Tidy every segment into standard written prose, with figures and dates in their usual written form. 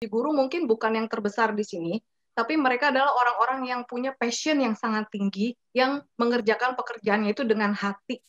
guru mungkin bukan yang terbesar di sini, tapi mereka adalah orang-orang yang punya passion yang sangat tinggi, yang mengerjakan pekerjaannya itu dengan hati.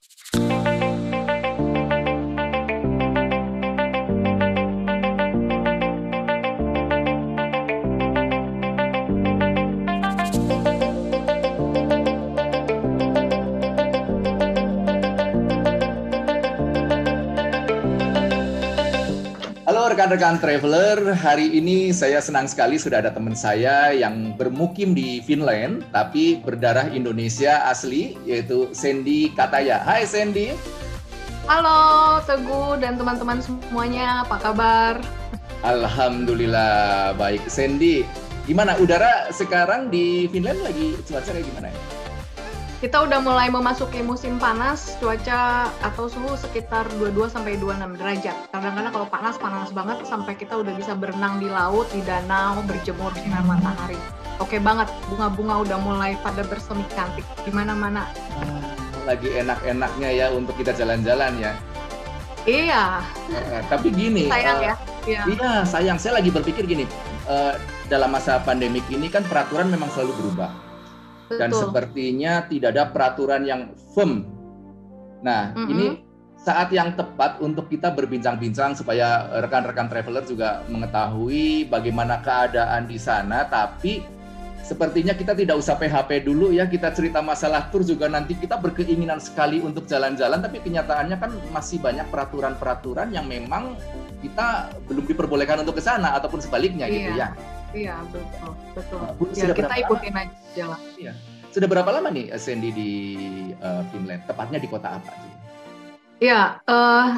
Halo rekan-rekan traveler, hari ini saya senang sekali sudah ada teman saya yang bermukim di Finland, tapi berdarah Indonesia asli, yaitu Sandy Kataya. Hai Sandy. Halo Teguh dan teman-teman semuanya, apa kabar? Alhamdulillah baik. Sandy, gimana udara sekarang di Finland lagi cuaca kayak gimana ya? Kita udah mulai memasuki musim panas, cuaca atau suhu sekitar 22-26 derajat. Kadang-kadang kalau panas banget sampai kita udah bisa berenang di laut, di danau, berjemur sinar matahari. Oke banget, bunga-bunga udah mulai pada bersemi cantik di mana-mana. Lagi enak-enaknya ya untuk kita jalan-jalan ya. Iya. Tapi gini, sayang ya. Iya sayang. Saya lagi berpikir gini, dalam masa pandemik ini kan peraturan memang selalu berubah. Dan sepertinya tidak ada peraturan yang firm. Nah, ini saat yang tepat untuk kita berbincang-bincang supaya rekan-rekan traveler juga mengetahui bagaimana keadaan di sana. Tapi sepertinya kita tidak usah PHP dulu ya, kita cerita masalah tur juga nanti kita berkeinginan sekali untuk jalan-jalan, tapi kenyataannya kan masih banyak peraturan-peraturan yang memang kita belum diperbolehkan untuk ke sana ataupun sebaliknya gitu ya. Iya, betul. Ya, kita ikutin aja lah. Iya. Sudah berapa lama nih Sandy di Finland? Tepatnya di kota apa? Iya,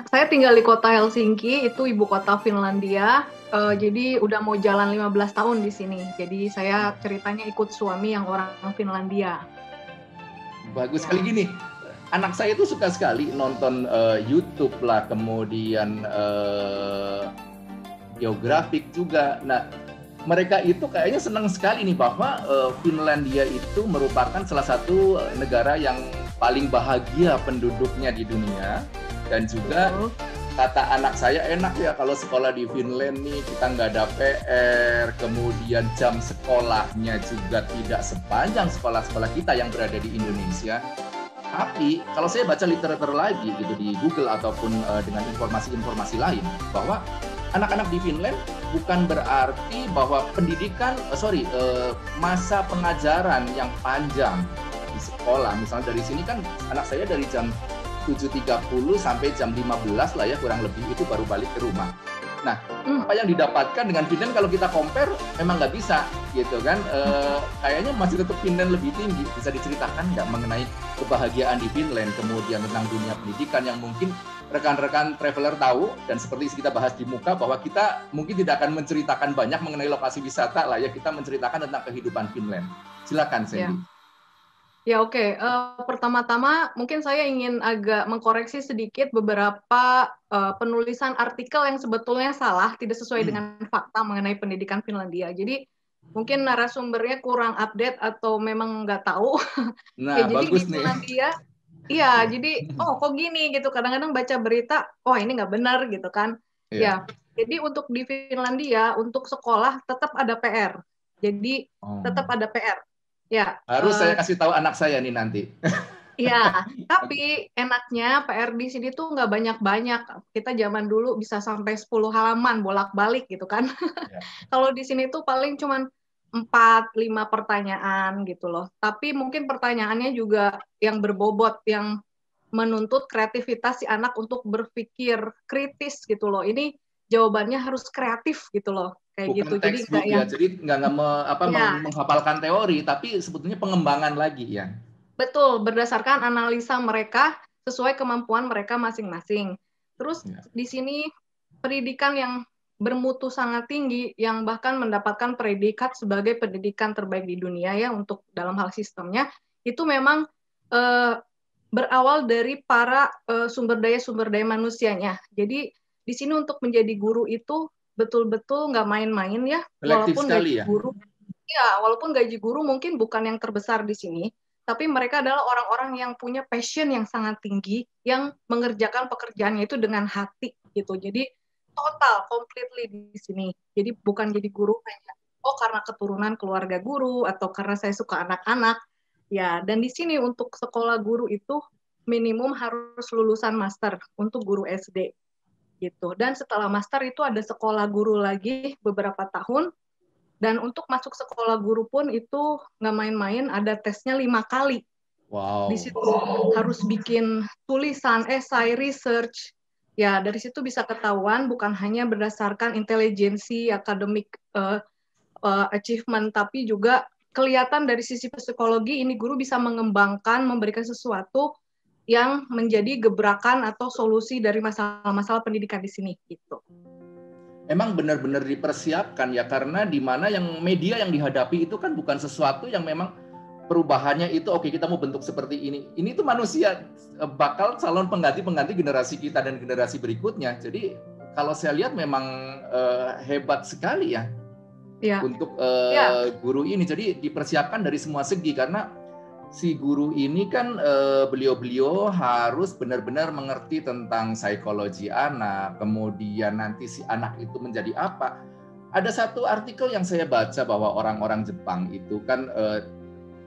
saya tinggal di kota Helsinki, itu ibu kota Finlandia. Jadi udah mau jalan 15 tahun di sini. Jadi saya ceritanya ikut suami yang orang Finlandia. Bagus sekali gini. Anak saya itu suka sekali nonton YouTube lah, kemudian geografik juga. Nah, mereka itu kayaknya senang sekali nih bahwa Finlandia itu merupakan salah satu negara yang paling bahagia penduduknya di dunia, dan juga kata anak saya, enak ya kalau sekolah di Finland nih kita nggak ada PR, kemudian jam sekolahnya juga tidak sepanjang sekolah-sekolah kita yang berada di Indonesia. Tapi kalau saya baca literatur lagi gitu di Google ataupun dengan informasi-informasi lain, bahwa anak-anak di Finland bukan berarti bahwa masa pengajaran yang panjang di sekolah. Misalnya dari sini kan anak saya dari jam 7.30 sampai jam 15 lah ya kurang lebih, itu baru balik ke rumah. Nah, apa yang didapatkan dengan Finland kalau kita compare memang nggak bisa gitu kan. Kayaknya masih tetap Finland lebih tinggi. Bisa diceritakan nggak mengenai kebahagiaan di Finland, kemudian tentang dunia pendidikan yang mungkin rekan-rekan traveler tahu, dan seperti kita bahas di muka bahwa kita mungkin tidak akan menceritakan banyak mengenai lokasi wisata lah ya, kita menceritakan tentang kehidupan Finland. Silakan Sandy. Ya oke. Pertama-tama mungkin saya ingin agak mengkoreksi sedikit beberapa penulisan artikel yang sebetulnya salah, tidak sesuai dengan fakta mengenai pendidikan Finlandia. Jadi mungkin narasumbernya kurang update atau memang nggak tahu. Nah, jadi bagus di nih. Finlandia, iya, jadi kok gini gitu. Kadang-kadang baca berita, ini nggak benar gitu kan. Ya, jadi untuk di Finlandia, untuk sekolah tetap ada PR. Jadi tetap ada PR. Ya. Harus saya kasih tahu anak saya nih nanti. Iya, tapi enaknya PR di sini tuh nggak banyak-banyak. Kita zaman dulu bisa sampai 10 halaman bolak-balik gitu kan. Kalau di sini tuh paling cuman 4-5 pertanyaan gitu loh. Tapi mungkin pertanyaannya juga yang berbobot, yang menuntut kreativitas si anak untuk berpikir kritis gitu loh. Ini jawabannya harus kreatif gitu loh. Kayak bukan gitu. textbook Jadi ya, jadi nggak menghafalkan teori, tapi sebetulnya pengembangan lagi ya. Betul, berdasarkan analisa mereka sesuai kemampuan mereka masing-masing. Terus di sini pendidikan yang bermutu sangat tinggi, yang bahkan mendapatkan predikat sebagai pendidikan terbaik di dunia ya untuk dalam hal sistemnya, itu memang berawal dari para sumber daya manusianya. Jadi di sini untuk menjadi guru itu betul-betul nggak main-main ya, walaupun gaji guru, ya walaupun gaji guru mungkin bukan yang terbesar di sini, tapi mereka adalah orang-orang yang punya passion yang sangat tinggi, yang mengerjakan pekerjaannya itu dengan hati gitu. Jadi total, completely di sini. Jadi bukan jadi guru kayak, oh karena keturunan keluarga guru atau karena saya suka anak-anak. Ya, dan di sini untuk sekolah guru itu minimum harus lulusan master untuk guru SD gitu. Dan setelah master itu ada sekolah guru lagi beberapa tahun. Dan untuk masuk sekolah guru pun itu nggak main-main, ada tesnya 5 kali. Wow. Di situ harus bikin tulisan, esai, research. Ya, dari situ bisa ketahuan bukan hanya berdasarkan intelijensi, akademik achievement, tapi juga kelihatan dari sisi psikologi ini guru bisa mengembangkan, memberikan sesuatu yang menjadi gebrakan atau solusi dari masalah-masalah pendidikan di sini gitu. Emang benar-benar dipersiapkan ya, karena di mana yang media yang dihadapi itu kan bukan sesuatu yang memang perubahannya itu oke, kita mau bentuk seperti ini. Ini tuh manusia bakal calon pengganti generasi kita dan generasi berikutnya. Jadi kalau saya lihat memang hebat sekali ya, untuk guru ini. Jadi dipersiapkan dari semua segi, karena si guru ini kan beliau harus benar-benar mengerti tentang psikologi anak, kemudian nanti si anak itu menjadi apa. Ada satu artikel yang saya baca bahwa orang-orang Jepang itu kan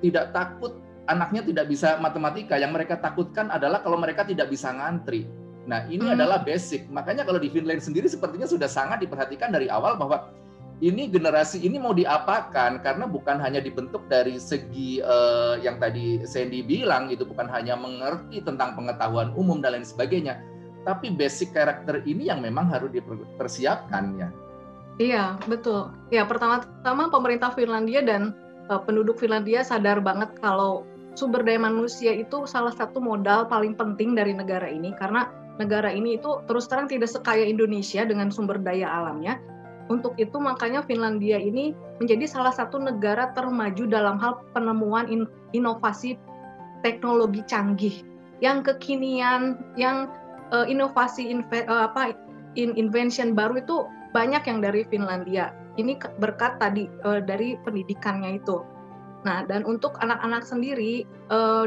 tidak takut anaknya tidak bisa matematika. Yang mereka takutkan adalah kalau mereka tidak bisa ngantri. Nah, ini adalah basic. Makanya kalau di Finland sendiri sepertinya sudah sangat diperhatikan dari awal bahwa ini generasi ini mau diapakan, karena bukan hanya dibentuk dari segi yang tadi Sandy bilang, itu bukan hanya mengerti tentang pengetahuan umum dan lain sebagainya, tapi basic karakter ini yang memang harus dipersiapkan ya. Iya, betul. Ya, pertama-tama pemerintah Finlandia dan penduduk Finlandia sadar banget kalau sumber daya manusia itu salah satu modal paling penting dari negara ini, karena negara ini itu terus terang tidak sekaya Indonesia dengan sumber daya alamnya. Untuk itu makanya Finlandia ini menjadi salah satu negara termaju dalam hal penemuan inovasi teknologi canggih, yang kekinian, yang inovasi invention baru itu banyak yang dari Finlandia. Ini berkat tadi dari pendidikannya itu. Nah, dan untuk anak-anak sendiri,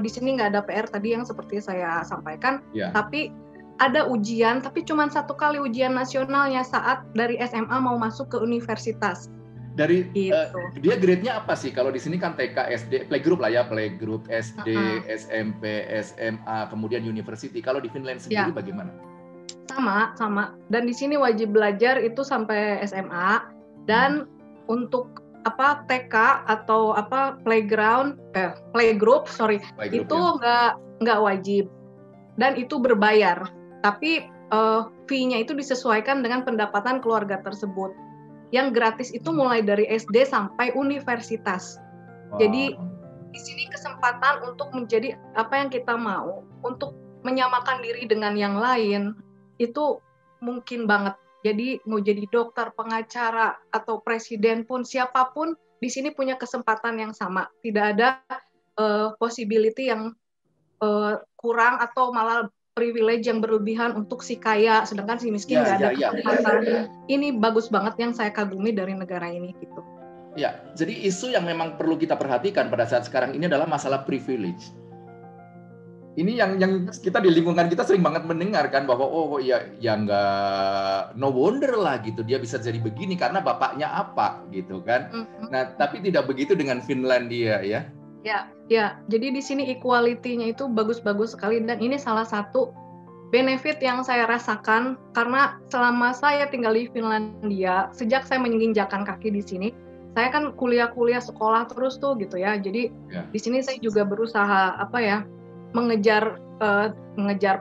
di sini nggak ada PR tadi yang seperti saya sampaikan, tapi ada ujian, tapi cuma 1 kali ujian nasionalnya saat dari SMA mau masuk ke universitas. Dari gitu. Dia grade-nya apa sih? Kalau di sini kan TK, SD, playgroup lah ya, playgroup SD, SMP, SMA, kemudian university. Kalau di Finland sendiri bagaimana? Sama. Dan di sini wajib belajar itu sampai SMA. Dan untuk TK atau playgroup, itu nggak wajib. Dan itu berbayar. Tapi fee-nya itu disesuaikan dengan pendapatan keluarga tersebut. Yang gratis itu mulai dari SD sampai universitas. Jadi di sini kesempatan untuk menjadi apa yang kita mau, untuk menyamakan diri dengan yang lain, itu mungkin banget. Jadi mau jadi dokter, pengacara, atau presiden pun, siapapun di sini punya kesempatan yang sama. Tidak ada possibility yang kurang atau malah privilege yang berlebihan untuk si kaya, sedangkan si miskin nggak ada kesempatan. Ini bagus banget yang saya kagumi dari negara ini gitu. Ya, jadi isu yang memang perlu kita perhatikan pada saat sekarang ini adalah masalah privilege. Ini yang kita di lingkungan kita sering banget mendengar kan, bahwa nggak, no wonder lah gitu dia bisa jadi begini karena bapaknya apa gitu kan. Nah, tapi tidak begitu dengan Finlandia ya. Ya. Jadi di sini equality-nya itu bagus-bagus sekali, dan ini salah satu benefit yang saya rasakan karena selama saya tinggal di Finlandia, sejak saya menginjakkan kaki di sini, saya kan kuliah sekolah terus tuh gitu ya. Jadi di sini saya juga berusaha mengejar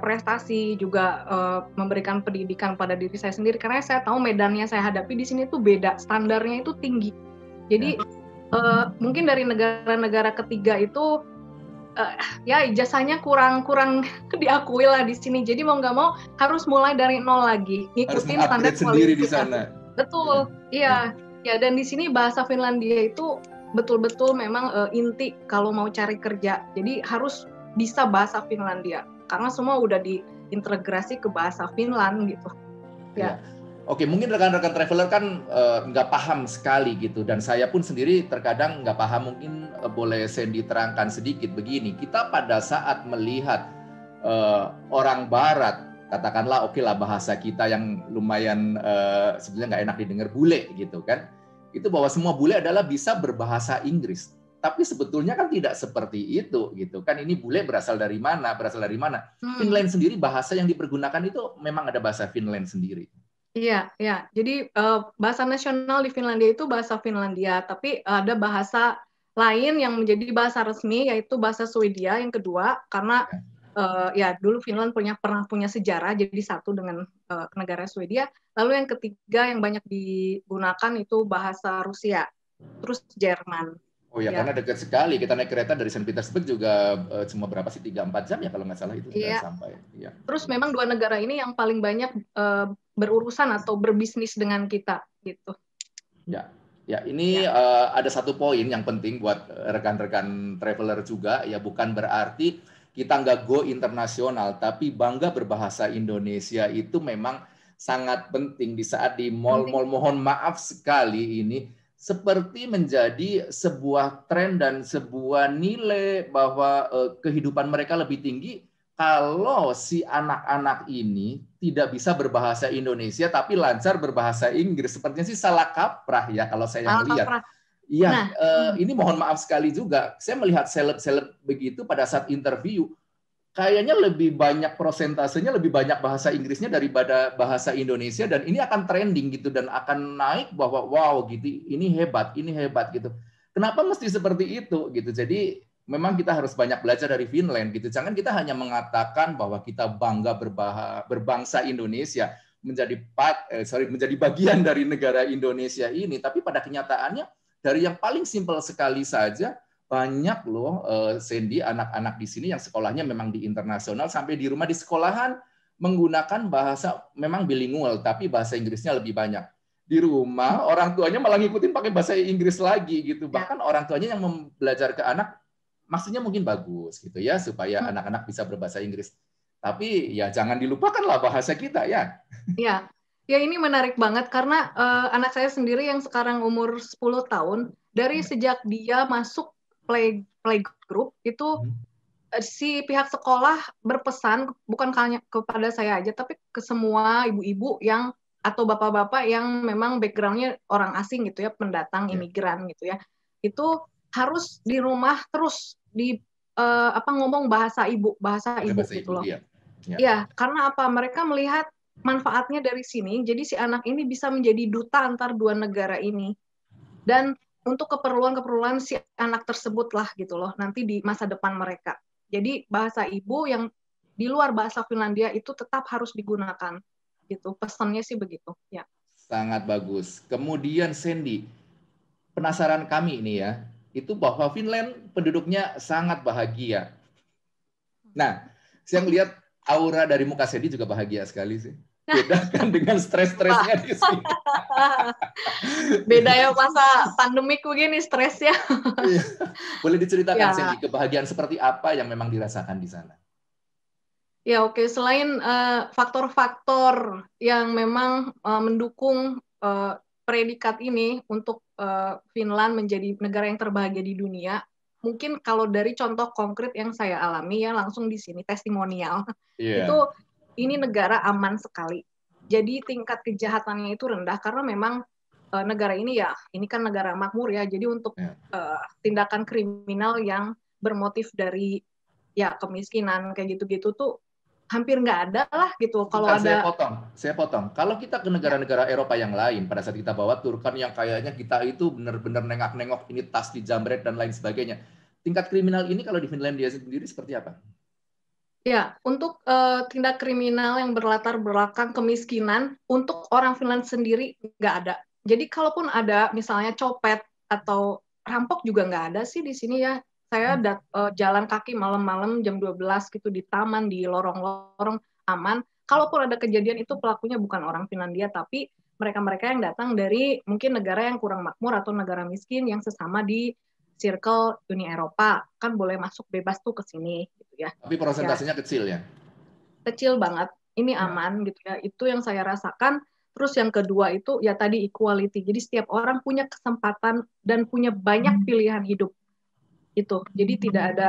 prestasi, juga memberikan pendidikan pada diri saya sendiri, karena saya tahu medannya saya hadapi di sini tuh beda, standarnya itu tinggi. Jadi mungkin dari negara-negara ketiga itu ijazahnya kurang diakui lah di sini. Jadi mau nggak mau harus mulai dari nol lagi, ngikutin standar sendiri di sana. Betul, iya. Ya, dan di sini bahasa Finlandia itu betul-betul memang inti kalau mau cari kerja. Jadi harus bisa bahasa Finlandia karena semua udah diintegrasi ke bahasa Finland gitu. Ya. Oke, mungkin rekan-rekan traveler kan nggak paham sekali gitu, dan saya pun sendiri terkadang nggak paham. Mungkin boleh Sandy terangkan sedikit begini. Kita pada saat melihat orang Barat katakanlah oke lah bahasa kita yang lumayan sebenarnya nggak enak didengar, bule gitu kan, itu bahwa semua bule adalah bisa berbahasa Inggris. Tapi sebetulnya kan tidak seperti itu gitu kan. Ini bule berasal dari mana? Finland sendiri bahasa yang dipergunakan itu memang ada bahasa Finland sendiri. Iya, ya. Jadi bahasa nasional di Finlandia itu bahasa Finlandia, tapi ada bahasa lain yang menjadi bahasa resmi yaitu bahasa Swedia yang kedua, karena ya dulu Finland pernah punya sejarah jadi satu dengan negara Swedia. Lalu yang ketiga yang banyak digunakan itu bahasa Rusia, terus Jerman. Oh ya, karena dekat sekali. Kita naik kereta dari Saint Petersburg juga cuma berapa sih, 3-4 jam ya kalau nggak salah itu sudah sampai. Ya. Terus memang dua negara ini yang paling banyak berurusan atau berbisnis dengan kita gitu. Ya, ini ada satu poin yang penting buat rekan-rekan traveler juga, ya bukan berarti kita nggak go internasional, tapi bangga berbahasa Indonesia itu memang sangat penting di saat di mall-mall. Mohon maaf sekali ini seperti menjadi sebuah tren dan sebuah nilai bahwa kehidupan mereka lebih tinggi kalau si anak-anak ini tidak bisa berbahasa Indonesia tapi lancar berbahasa Inggris. Sepertinya sih salah kaprah ya kalau saya melihat. Iya, ini mohon maaf sekali juga. Saya melihat seleb-seleb begitu pada saat interview, kayaknya lebih banyak prosentasenya, lebih banyak bahasa Inggrisnya daripada bahasa Indonesia, dan ini akan trending gitu dan akan naik bahwa wow gitu, ini hebat gitu. Kenapa mesti seperti itu gitu? Jadi memang kita harus banyak belajar dari Finland gitu. Jangan kita hanya mengatakan bahwa kita bangga berbangsa Indonesia, menjadi bagian dari negara Indonesia ini, tapi pada kenyataannya dari yang paling simpel sekali saja, banyak loh, Sandy, anak-anak di sini yang sekolahnya memang di internasional, sampai di rumah di sekolahan menggunakan bahasa memang bilingual, tapi bahasa Inggrisnya lebih banyak. Di rumah orang tuanya malah ngikutin pakai bahasa Inggris lagi gitu. Bahkan orang tuanya yang belajar ke anak, maksudnya mungkin bagus gitu ya, supaya anak-anak bisa berbahasa Inggris. Tapi ya jangan dilupakanlah bahasa kita ya. Iya. Ya ini menarik banget karena anak saya sendiri yang sekarang umur 10 tahun, dari sejak dia masuk playgroup itu si pihak sekolah berpesan bukan hanya kepada saya aja tapi ke semua ibu-ibu yang atau bapak-bapak yang memang background-nya orang asing gitu ya, pendatang, imigran gitu ya, itu harus di rumah terus ngomong bahasa ibu gitu loh. Ya, karena apa? Mereka melihat manfaatnya dari sini, jadi si anak ini bisa menjadi duta antar dua negara ini. Dan untuk keperluan si anak tersebut lah gitu loh, nanti di masa depan mereka. Jadi bahasa ibu yang di luar bahasa Finlandia itu tetap harus digunakan. Gitu, pesannya sih begitu. Ya. Sangat bagus. Kemudian Sandy, penasaran kami ini ya, itu bahwa Finland penduduknya sangat bahagia. Nah, saya melihat aura dari muka Sandy juga bahagia sekali sih. Beda kan dengan stres-stresnya di sini. Beda ya masa pandemik begini stresnya. Boleh diceritakan Sandy, kebahagiaan seperti apa yang memang dirasakan di sana? Ya oke. Selain faktor-faktor yang memang mendukung predikat ini untuk Finland menjadi negara yang terbahagia di dunia, mungkin kalau dari contoh konkret yang saya alami ya langsung di sini testimonial, itu ini negara aman sekali. Jadi tingkat kejahatannya itu rendah karena memang negara ini ya, ini kan negara makmur ya. Jadi untuk tindakan kriminal yang bermotif dari ya kemiskinan kayak gitu-gitu tuh hampir nggak ada lah gitu. Kalau ada. Saya potong. Kalau kita ke negara-negara Eropa yang lain, pada saat kita bawa tur kan yang kayaknya kita itu benar-benar nengok-nengok ini tas dijamret dan lain sebagainya. Tingkat kriminal ini kalau di Finlandia sendiri seperti apa? Ya, untuk tindak kriminal yang berlatar belakang kemiskinan, untuk orang Finland sendiri nggak ada. Jadi kalaupun ada misalnya copet atau rampok juga nggak ada sih di sini ya. Saya jalan kaki malam-malam jam 12 gitu di taman, di lorong-lorong aman. Kalaupun ada kejadian itu pelakunya bukan orang Finlandia, tapi mereka-mereka yang datang dari mungkin negara yang kurang makmur atau negara miskin yang sesama di circle Uni Eropa, kan boleh masuk bebas tuh ke sini gitu ya. Tapi persentasenya kecil ya? Kecil banget. Ini aman gitu ya. Itu yang saya rasakan. Terus yang kedua itu ya tadi equality. Jadi setiap orang punya kesempatan dan punya banyak pilihan hidup. Itu. Jadi tidak ada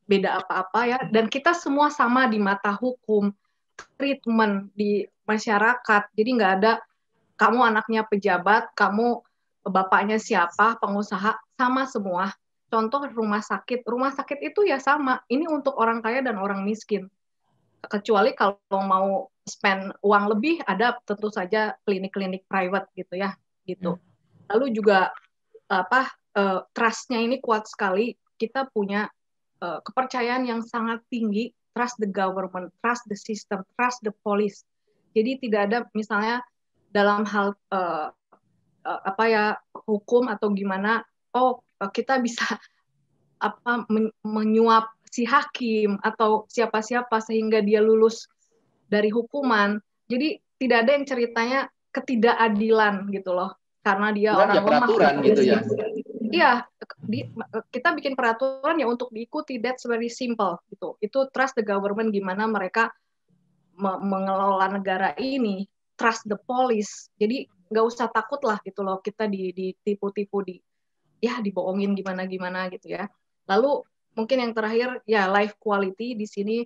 beda apa-apa ya. Dan kita semua sama di mata hukum. treatment di masyarakat. Jadi nggak ada kamu anaknya pejabat, kamu bapaknya siapa, pengusaha, sama semua. Contoh rumah sakit itu ya sama. Ini untuk orang kaya dan orang miskin. Kecuali kalau mau spend uang lebih, ada tentu saja klinik-klinik private gitu ya, gitu. Lalu juga trust-nya ini kuat sekali. Kita punya kepercayaan yang sangat tinggi, trust the government, trust the system, trust the police. Jadi tidak ada misalnya dalam hal hukum atau gimana, kita bisa menyuap si hakim atau siapa-siapa sehingga dia lulus dari hukuman. Jadi tidak ada yang ceritanya ketidakadilan gitu loh, karena dia orang lemah. Peraturan gitu ya. Iya, kita bikin peraturan ya untuk diikuti. That's very simple gitu. Itu trust the government, gimana mereka mengelola negara ini. Trust the police. Jadi nggak usah takut lah gitu loh, kita ditipu-tipu, dibohongin gimana-gimana gitu ya. Lalu mungkin yang terakhir ya life quality di sini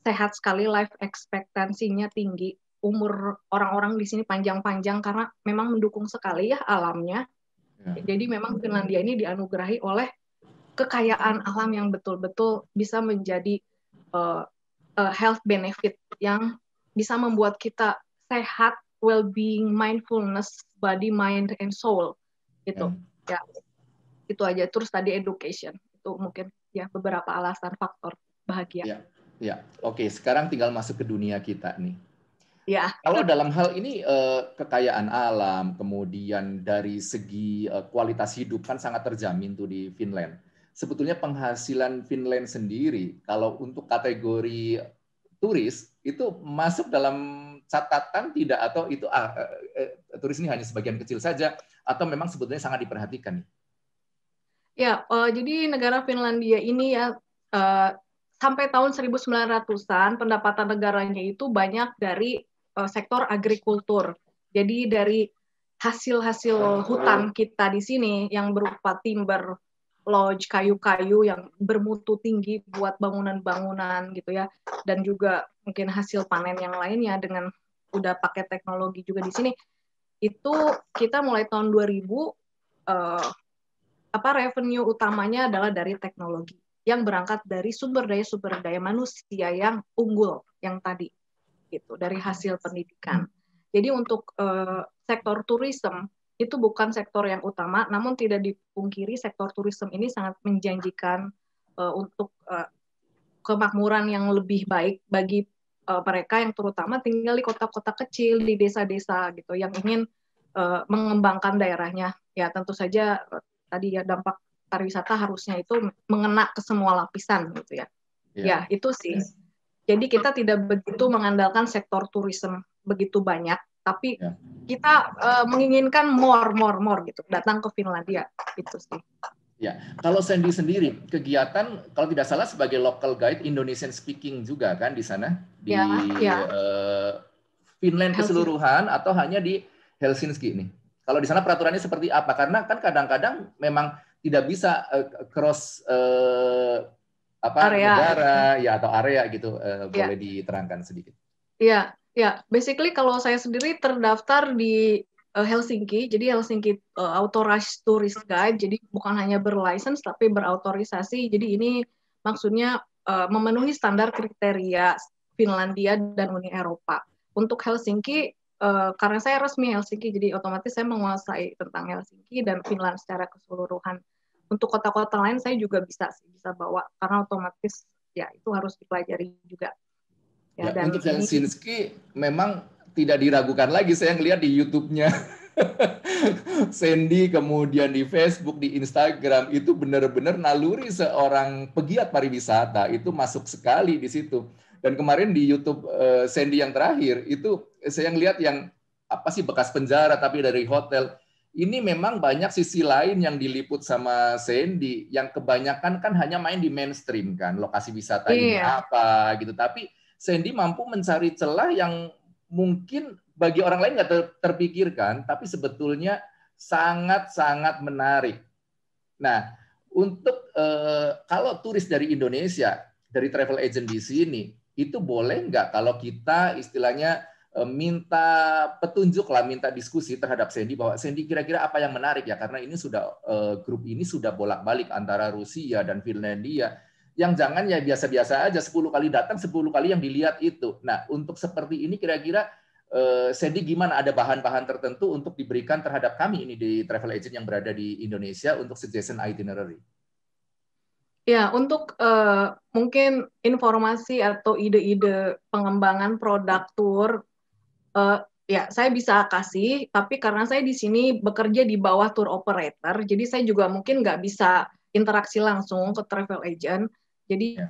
sehat sekali, life expectancy-nya tinggi, umur orang-orang di sini panjang-panjang karena memang mendukung sekali ya alamnya. Jadi memang Finlandia ini dianugerahi oleh kekayaan alam yang betul-betul bisa menjadi health benefit yang bisa membuat kita sehat, well-being, mindfulness, body, mind, and soul. Gitu. Ya, itu aja. Terus tadi education. Itu mungkin ya beberapa alasan faktor bahagia. Ya. Oke, sekarang tinggal masuk ke dunia kita nih. Ya. Kalau dalam hal ini kekayaan alam, kemudian dari segi kualitas hidup kan sangat terjamin tuh di Finland. Sebetulnya penghasilan Finland sendiri kalau untuk kategori turis itu masuk dalam catatan tidak, atau itu turis ini hanya sebagian kecil saja, atau memang sebetulnya sangat diperhatikan? Ya, jadi negara Finlandia ini ya sampai tahun 1900-an pendapatan negaranya itu banyak dari sektor agrikultur. Jadi dari hasil-hasil hutan kita di sini yang berupa timber, lodge, kayu-kayu yang bermutu tinggi buat bangunan-bangunan gitu ya, dan juga mungkin hasil panen yang lainnya dengan udah pakai teknologi juga di sini. Itu kita mulai tahun 2000 revenue utamanya adalah dari teknologi yang berangkat dari sumber daya manusia yang unggul yang tadi gitu, dari hasil pendidikan. Jadi untuk sektor tourism itu bukan sektor yang utama, namun tidak dipungkiri sektor tourism ini sangat menjanjikan untuk kemakmuran yang lebih baik bagi mereka yang terutama tinggal di kota-kota kecil, di desa-desa gitu, yang ingin mengembangkan daerahnya. Ya tentu saja tadi ya dampak pariwisata harusnya itu mengena ke semua lapisan gitu ya. Ya itu sih. Jadi kita tidak begitu mengandalkan sektor tourism begitu banyak, tapi kita menginginkan more gitu, datang ke Finlandia itu sih. Ya, kalau Sandy sendiri kegiatan kalau tidak salah sebagai local guide Indonesian speaking juga kan di sana di Finland keseluruhan atau hanya di Helsinki nih? Kalau di sana peraturannya seperti apa? Karena kan kadang-kadang memang tidak bisa cross area negara ya atau area gitu, boleh diterangkan sedikit? Iya, basically kalau saya sendiri terdaftar di Helsinki, jadi Helsinki Authorized Tourist Guide, jadi bukan hanya berlicense tapi berautorisasi. Jadi ini maksudnya memenuhi standar kriteria Finlandia dan Uni Eropa. Untuk Helsinki, karena saya resmi Helsinki, jadi otomatis saya menguasai tentang Helsinki dan Finland secara keseluruhan. Untuk kota-kota lain saya juga bisa bawa, karena otomatis ya itu harus dipelajari juga. Ya, dan untuk Helsinki memang tidak diragukan lagi, saya ngelihat di YouTube-nya Sandy, kemudian di Facebook, di Instagram, itu benar-benar naluri seorang pegiat pariwisata, itu masuk sekali di situ. Dan kemarin di YouTube Sandy yang terakhir, itu saya ngelihat yang apa sih, bekas penjara tapi dari hotel. Ini memang banyak sisi lain yang diliput sama Sandy, yang kebanyakan kan hanya main di mainstream kan, lokasi wisata ini apa gitu, tapi Sandy mampu mencari celah yang mungkin bagi orang lain nggak terpikirkan, tapi sebetulnya sangat-sangat menarik. Nah, untuk kalau turis dari Indonesia, dari travel agent di sini, itu boleh nggak kalau kita istilahnya minta petunjuk lah, minta diskusi terhadap Sandy bahwa Sandy kira-kira apa yang menarik ya, karena ini sudah grup ini sudah bolak-balik antara Rusia dan Finlandia, yang jangan ya biasa-biasa aja 10 kali datang 10 kali yang dilihat itu. Nah, untuk seperti ini kira-kira Sandy gimana, ada bahan-bahan tertentu untuk diberikan terhadap kami ini di travel agent yang berada di Indonesia untuk suggestion itinerary? Ya, untuk mungkin informasi atau ide-ide pengembangan produk tour, ya saya bisa kasih, tapi karena saya di sini bekerja di bawah tour operator, jadi saya juga mungkin nggak bisa interaksi langsung ke travel agent. Jadi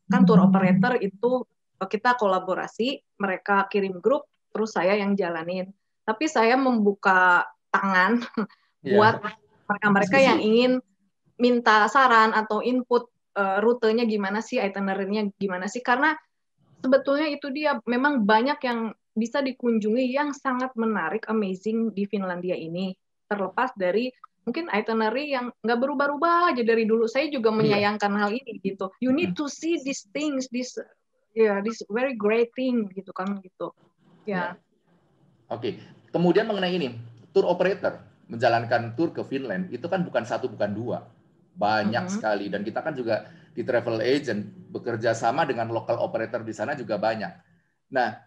kan tour operator itu kita kolaborasi, mereka kirim grup, terus saya yang jalanin. Tapi saya membuka tangan buat mereka-mereka yang ingin minta saran atau input rutenya gimana sih, itinerary-nya gimana sih, karena sebetulnya itu dia memang banyak yang bisa dikunjungi yang sangat menarik, amazing di Finlandia ini, terlepas dari mungkin itinerary yang nggak berubah-ubah aja dari dulu. Saya juga menyayangkan hal ini gitu. You need to see these things, this very great thing gitu kan gitu. Ya. Oke. Kemudian mengenai ini, tour operator menjalankan tour ke Finland itu kan bukan satu bukan dua, banyak sekali, dan kita kan juga di travel agent bekerja sama dengan local operator di sana juga banyak. Nah,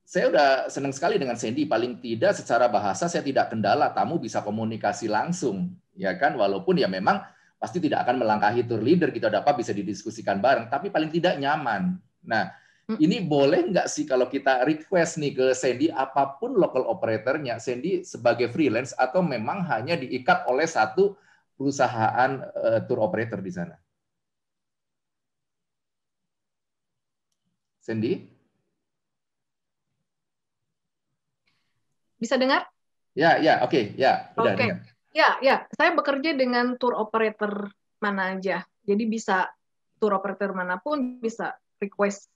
saya udah senang sekali dengan Sandy, paling tidak secara bahasa saya tidak kendala, tamu bisa komunikasi langsung, ya kan, walaupun ya memang pasti tidak akan melangkahi tour leader, kita dapat bisa didiskusikan bareng, tapi paling tidak nyaman. Nah, ini boleh nggak sih kalau kita request nih ke Sandy, apapun local operatornya, Sandy sebagai freelance atau memang hanya diikat oleh satu perusahaan tour operator di sana? Sandy? Bisa dengar? Ya, oke, ya, udah dengar. Ya, saya bekerja dengan tour operator mana aja. Jadi bisa tour operator manapun bisa request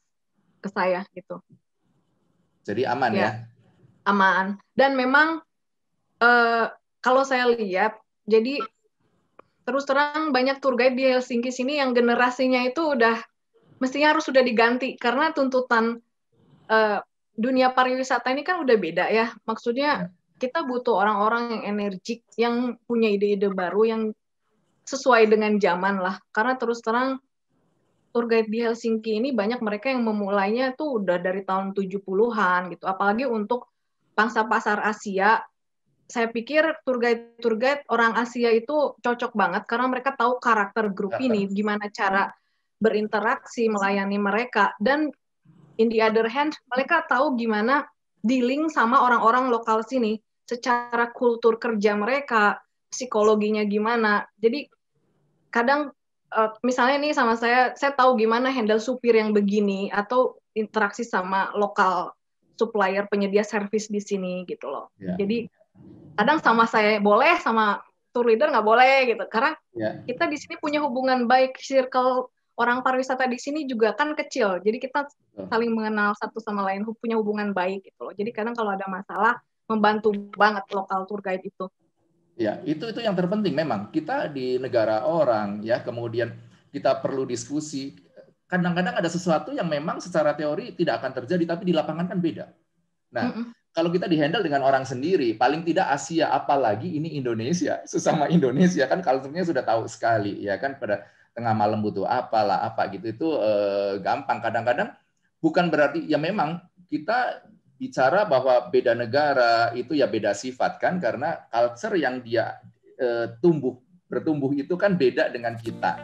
ke saya gitu. Jadi aman ya? Aman. Dan memang kalau saya lihat, jadi terus terang banyak tour guide di Helsinki sini yang generasinya itu mestinya harus sudah diganti karena tuntutan dunia pariwisata ini kan udah beda ya. Maksudnya kita butuh orang-orang yang energik, yang punya ide-ide baru, yang sesuai dengan zaman lah. Karena terus terang tour guide di Helsinki ini banyak mereka yang memulainya tuh udah dari tahun 70-an gitu. Apalagi untuk pangsa pasar Asia, saya pikir tour guide orang Asia itu cocok banget karena mereka tahu karakter grup ini, gimana cara berinteraksi, melayani mereka, dan in the other hand, mereka tahu gimana dealing sama orang-orang lokal sini, secara kultur kerja mereka, psikologinya gimana. Jadi kadang misalnya nih sama saya tahu gimana handle supir yang begini, atau interaksi sama lokal supplier penyedia servis di sini gitu loh. Jadi kadang sama saya boleh, sama tour leader nggak boleh gitu, karena kita di sini punya hubungan baik, circle orang pariwisata di sini juga kan kecil, jadi kita saling mengenal satu sama lain, punya hubungan baik gitu loh. Jadi kadang kalau ada masalah membantu banget lokal tour guide itu. Ya, itu yang terpenting memang. Kita di negara orang ya, kemudian kita perlu diskusi. Kadang-kadang ada sesuatu yang memang secara teori tidak akan terjadi, tapi di lapangan kan beda. Nah, kalau kita dihandle dengan orang sendiri, paling tidak Asia, apalagi ini Indonesia, sesama Indonesia kan culture-nya sudah tahu sekali, ya kan, pada tengah malam butuh apa gitu, itu gampang. Kadang-kadang bukan berarti, ya memang kita bicara bahwa beda negara itu ya beda sifat kan, karena culture yang dia bertumbuh itu kan beda dengan kita.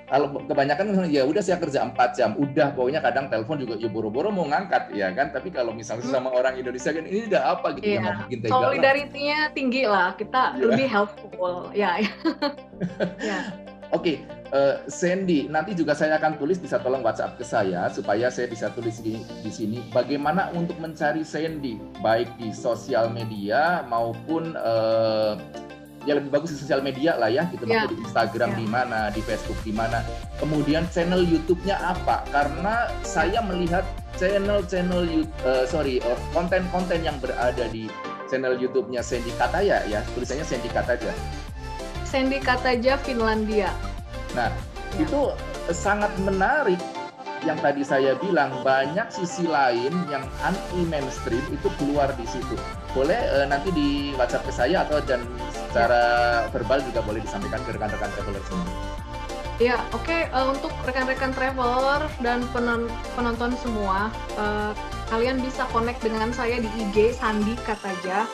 Kalau kebanyakan ya udah saya kerja 4 jam, udah pokoknya kadang telepon juga ya boro-boro mau ngangkat ya kan, tapi kalau misalnya sama orang Indonesia kan ini udah apa gitu, nggak mungkin tega. Solidarity-nya tinggi lah, kita lebih helpful ya. Oke, Sandy, nanti juga saya akan tulis, bisa tolong WhatsApp ke saya supaya saya bisa tulis di sini bagaimana untuk mencari Sandy baik di sosial media maupun ya lebih bagus di sosial media lah ya, gitu, di Instagram di mana, di Facebook di mana, kemudian channel YouTube-nya apa, karena saya melihat konten-konten yang berada di channel YouTube-nya Sandy Kataja ya, tulisannya Sandy Kataja. Sandy Kataja Finlandia. Nah, itu sangat menarik yang tadi saya bilang, banyak sisi lain yang anti mainstream itu keluar di situ. Boleh nanti di WhatsApp ke saya atau dan secara verbal juga boleh disampaikan ke rekan-rekan traveler semua. Ya, oke. Untuk rekan-rekan traveler dan penonton semua, kalian bisa connect dengan saya di IG Sandi Kataja.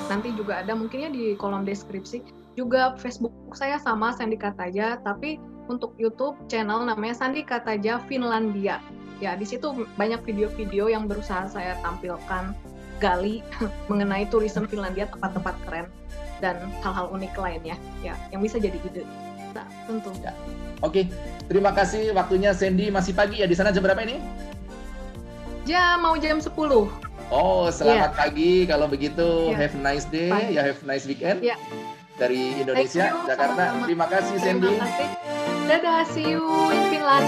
Nanti juga ada mungkinnya di kolom deskripsi. Juga Facebook saya sama Sandi Kataja, tapi untuk YouTube channel namanya Sandi Kataja Finlandia. Ya, di situ banyak video-video yang berusaha saya tampilkan, gali mengenai tourism Finlandia, tempat-tempat keren dan hal-hal unik lainnya. Ya, yang bisa jadi ide. Nah, tentu. Ya. Oke, terima kasih waktunya Sandy. Masih pagi ya, di sana jam berapa ini? Mau jam 10. Oh, selamat pagi kalau begitu. Yeah. Have a nice day, Pagi. ya have a nice weekend. Yeah. Dari Indonesia, you, Jakarta. sama-sama. Terima kasih Sandy. Terima kasih. Dadah, see you in Finland.